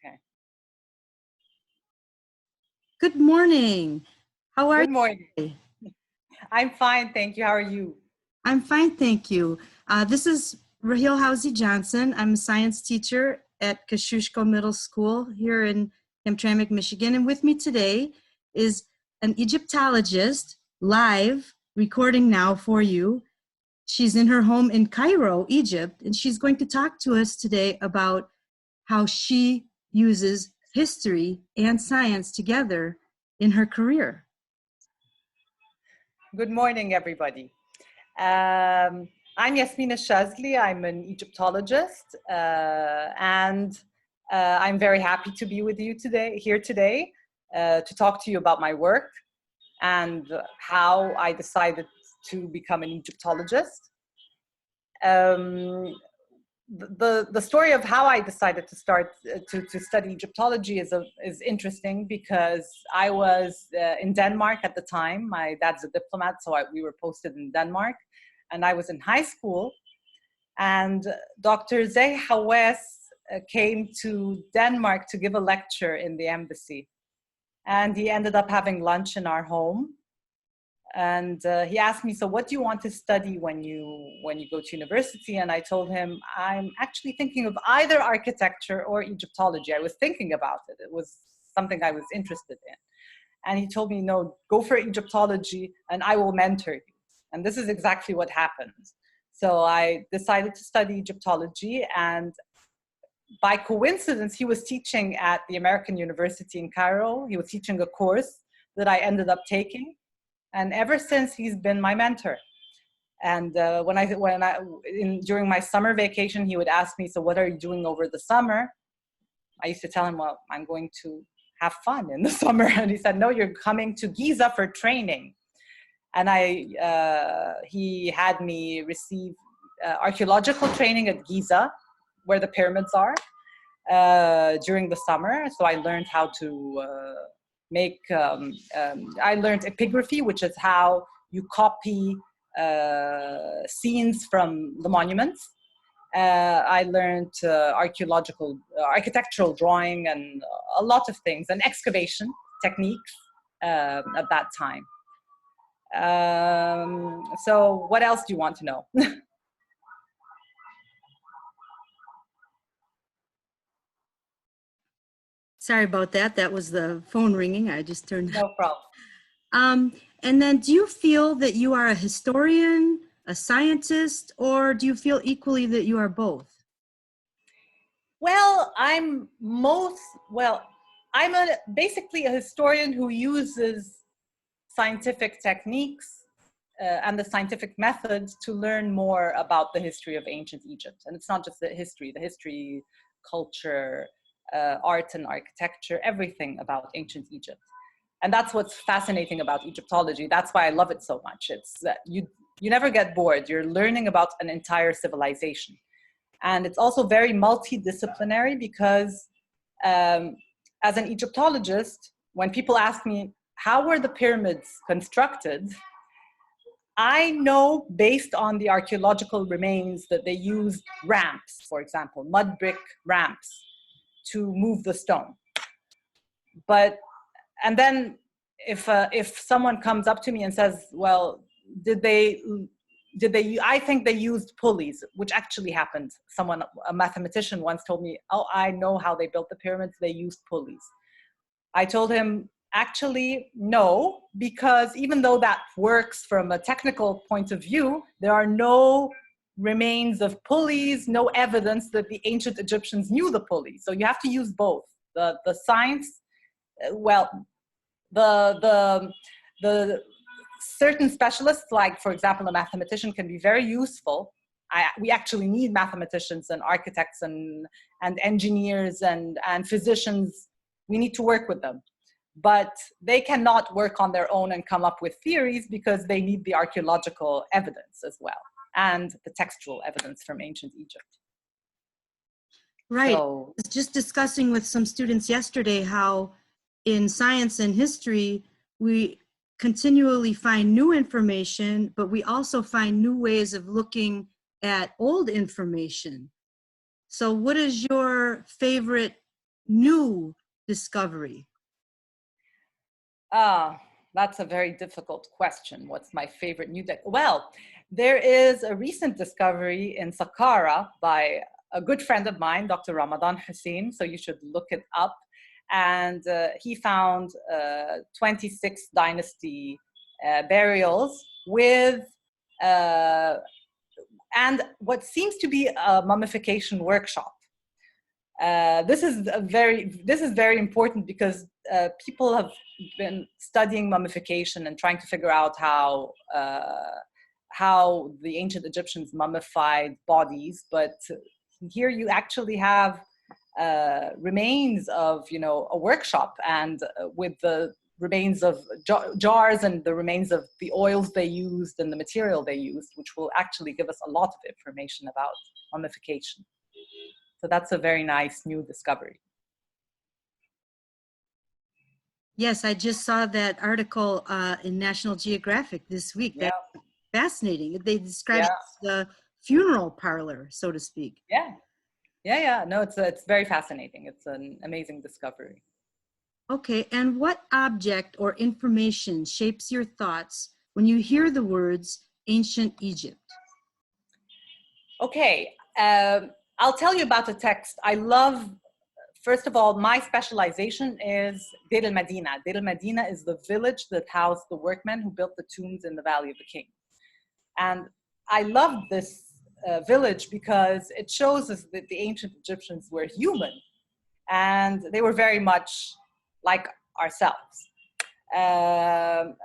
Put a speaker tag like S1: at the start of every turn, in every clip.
S1: Okay.
S2: Good morning. How are
S1: Good morning.
S2: you?
S1: I'm fine, thank you. How are you?
S2: I'm fine, thank you. This is Rahiel Housey-Johnson. I'm a science teacher at Kosciuszko Middle School here in Hamtramck, Michigan. And with me today is an Egyptologist live recording now for you. She's in her home in Cairo, Egypt, and she's going to talk to us today about how she uses history and science together in her career.
S1: Good morning, everybody. I'm Yasmin El Shazly. I'm an Egyptologist, and I'm very happy to be with you here today, to talk to you about my work and how I decided to become an Egyptologist. The story of how I decided to start to study Egyptology is interesting because I was in Denmark at the time. My dad's a diplomat, so we were posted in Denmark, and I was in high school. And Dr. Zahawes came to Denmark to give a lecture in the embassy, and he ended up having lunch in our home. And he asked me, so what do you want to study when you go to university? And I told him, I'm actually thinking of either architecture or Egyptology. I was thinking about it. It was something I was interested in. And he told me, no, go for Egyptology and I will mentor you. And this is exactly what happened. So I decided to study Egyptology, and by coincidence, he was teaching at the American University in Cairo. He was teaching a course that I ended up taking. And ever since, he's been my mentor. And during my summer vacation, he would ask me, so what are you doing over the summer? I used to tell him, well, I'm going to have fun in the summer. And he said, no, you're coming to Giza for training. And he had me receive archaeological training at Giza, where the pyramids are, during the summer. So I learned how to I learned epigraphy, which is how you copy scenes from the monuments. I learned architectural drawing and a lot of things, and excavation techniques at that time. So what else do you want to know?
S2: Sorry about that. That was the phone ringing. I just turned.
S1: No problem.
S2: And then do you feel that you are a historian, a scientist, or do you feel equally that you are both?
S1: Well, basically a historian who uses scientific techniques and the scientific methods to learn more about the history of ancient Egypt. And it's not just the history, culture, art and architecture, everything about ancient Egypt. And that's what's fascinating about Egyptology. That's why I love it so much. It's that you never get bored. You're learning about an entire civilization. And it's also very multidisciplinary because as an Egyptologist, when people ask me, how were the pyramids constructed? I know based on the archaeological remains that they used ramps, for example, mud brick ramps to move the stone. And then if someone comes up to me and says, well, I think they used pulleys, which actually happened. A mathematician once told me, oh, I know how they built the pyramids, they used pulleys. I told him, actually, no, because even though that works from a technical point of view, there are no remains of pulleys, no evidence that the ancient Egyptians knew the pulleys. So you have to use both. The science, well, the certain specialists, like for example, a mathematician, can be very useful. We actually need mathematicians and architects and engineers and physicians. We need to work with them. But they cannot work on their own and come up with theories because they need the archaeological evidence as well, and the textual evidence from ancient Egypt.
S2: Right.
S1: So,
S2: I was just discussing with some students yesterday how in science and history, we continually find new information, but we also find new ways of looking at old information. So what is your favorite new discovery?
S1: That's a very difficult question. What's my favorite new tech? Well, there is a recent discovery in Saqqara by a good friend of mine, Dr. Ramadan Hussein, so you should look it up. And he found 26 dynasty burials with and what seems to be a mummification workshop. This is very important because people have been studying mummification and trying to figure out how the ancient Egyptians mummified bodies. But here you actually have remains of, a workshop, and with the remains of jars and the remains of the oils they used and the material they used, which will actually give us a lot of information about mummification. So that's a very nice new discovery.
S2: Yes, I just saw that article in National Geographic this week.
S1: Yeah.
S2: That's fascinating. They described it as the funeral parlor, so to speak.
S1: Yeah. No, it's very fascinating. It's an amazing discovery.
S2: Okay, and what object or information shapes your thoughts when you hear the words ancient Egypt?
S1: Okay, I'll tell you about a text. I love, first of all, my specialization is Deir el-Medina. Deir el-Medina is the village that housed the workmen who built the tombs in the Valley of the Kings. And I love this village because it shows us that the ancient Egyptians were human, and they were very much like ourselves.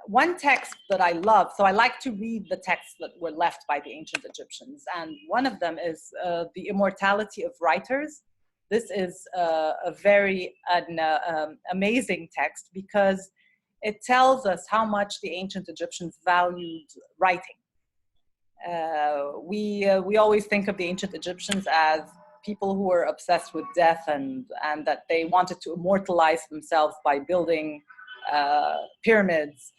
S1: One text that I love, so I like to read the texts that were left by the ancient Egyptians, and one of them is The Immortality of Writers. This is a very amazing text because it tells us how much the ancient Egyptians valued writing. We always think of the ancient Egyptians as people who were obsessed with death and that they wanted to immortalize themselves by building pyramids.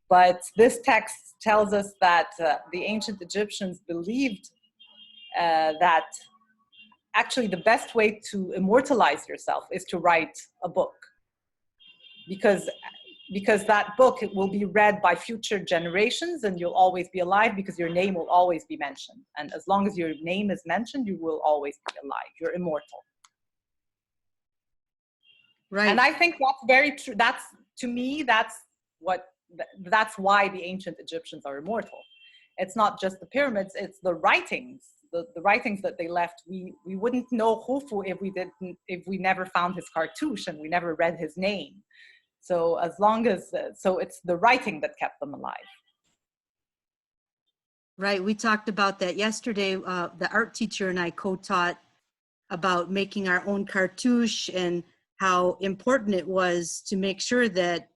S1: But this text tells us that the ancient Egyptians believed that actually the best way to immortalize yourself is to write a book, because that book will be read by future generations and you'll always be alive because your name will always be mentioned. And as long as your name is mentioned, you will always be alive. You're immortal.
S2: Right.
S1: And I think that's very true. To me, that's why the ancient Egyptians are immortal. It's not just the pyramids, it's the writings. The writings that they left. We wouldn't know Khufu if we never found his cartouche and we never read his name. So so it's the writing that kept them alive.
S2: Right, we talked about that yesterday. The art teacher and I co-taught about making our own cartouche and how important it was to make sure that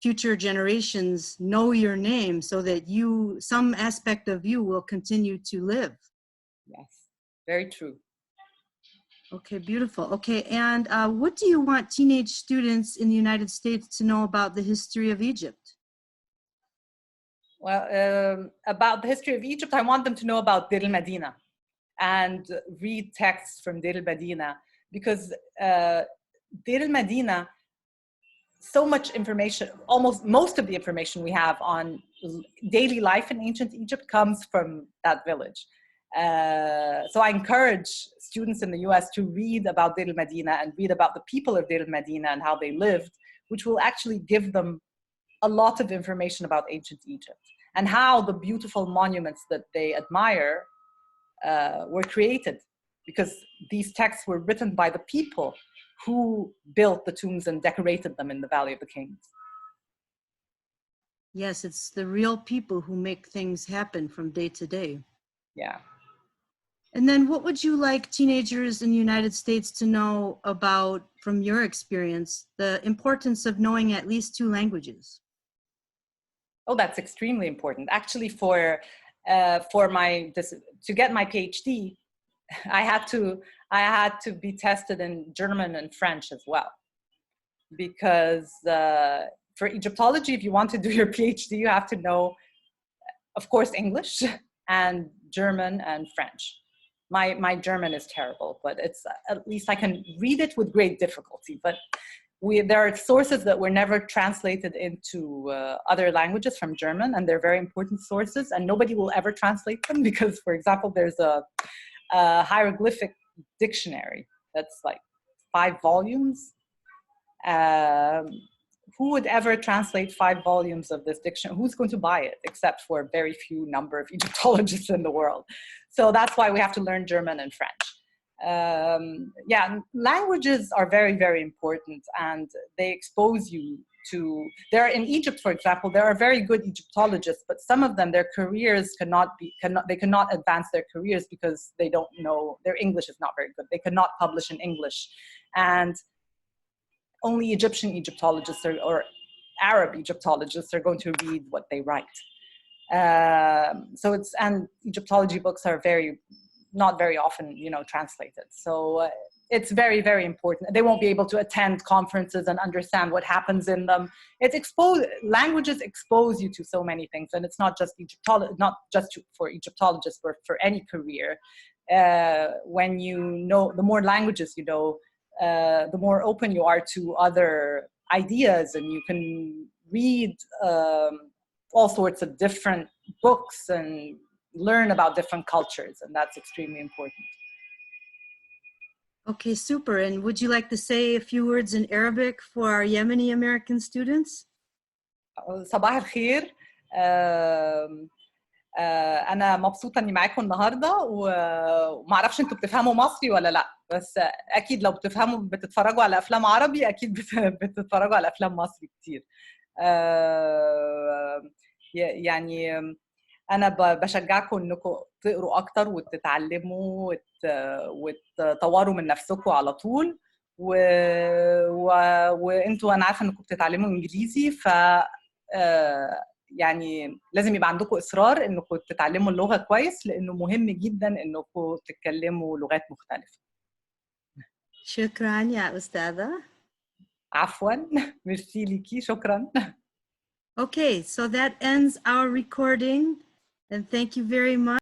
S2: future generations know your name so that some aspect of you will continue to live.
S1: Yes, very true.
S2: Okay, beautiful. Okay, and what do you want teenage students in the United States to know about the history of Egypt?
S1: Well, about the history of Egypt, I want them to know about Deir el-Medina and read texts from Deir el-Medina, because Deir el-Medina, so much information, almost most of the information we have on daily life in ancient Egypt comes from that village. So I encourage students in the US to read about Deir el-Medina and read about the people of Deir el-Medina and how they lived, which will actually give them a lot of information about ancient Egypt and how the beautiful monuments that they admire were created, because these texts were written by the people who built the tombs and decorated them in the Valley of the Kings.
S2: Yes, it's the real people who make things happen from day to day.
S1: Yeah.
S2: And then what would you like teenagers in the United States to know about, from your experience, the importance of knowing at least 2 languages?
S1: Oh, that's extremely important. Actually, to get my PhD, I had to be tested in German and French as well, because for Egyptology, if you want to do your PhD, you have to know, of course, English and German and French. My German is terrible, but it's at least I can read it with great difficulty. But there are sources that were never translated into other languages from German, and they're very important sources, and nobody will ever translate them because, for example, there's a hieroglyphic dictionary that's like 5 volumes. Who would ever translate 5 volumes of this dictionary? Who's going to buy it except for a very few number of Egyptologists in the world? So that's why we have to learn German and French. Yeah, languages are very, very important, and they expose you to, in Egypt, for example, there are very good Egyptologists, but some of them, their careers they cannot advance their careers because they don't know, their English is not very good. They cannot publish in English. And only Egyptian Egyptologists or Arab Egyptologists are going to read what they write. And Egyptology books are not very often, translated. So it's very, very important. They won't be able to attend conferences and understand what happens in them. Languages expose you to so many things, and it's not just for Egyptologists, but for any career. When the more languages you know, the more open you are to other ideas, and you can read all sorts of different books and learn about different cultures, and that's extremely important.
S2: Okay, super. And would you like to say a few words in Arabic for our Yemeni American students?
S1: صباح الخير. أنا مبسوطة إني معاكم النهاردة، ومعرفش أنتوا بتفهموا مصري ولا لأ، بس أكيد لو بتتفرجوا على أفلام عربي أكيد بتتفرجوا على أفلام مصري كتير. يعني أنا بشجعكم إنكم تقروا أكتر وتتعلموا وتطوروا من نفسكم على طول، وأنتوا أنا عارفة إنكم بتتعلموا إنجليزي، ف يعني لازم يبقى عندكم إصرار إنكم تتعلموا اللغة كويس، لأنه مهم جدا إنكم تتكلموا لغات مختلفة.
S2: شكرا يا أستاذة.
S1: عفوا. ميرسي ليكي. شكرا.
S2: Okay, so that ends our recording, and thank you very much.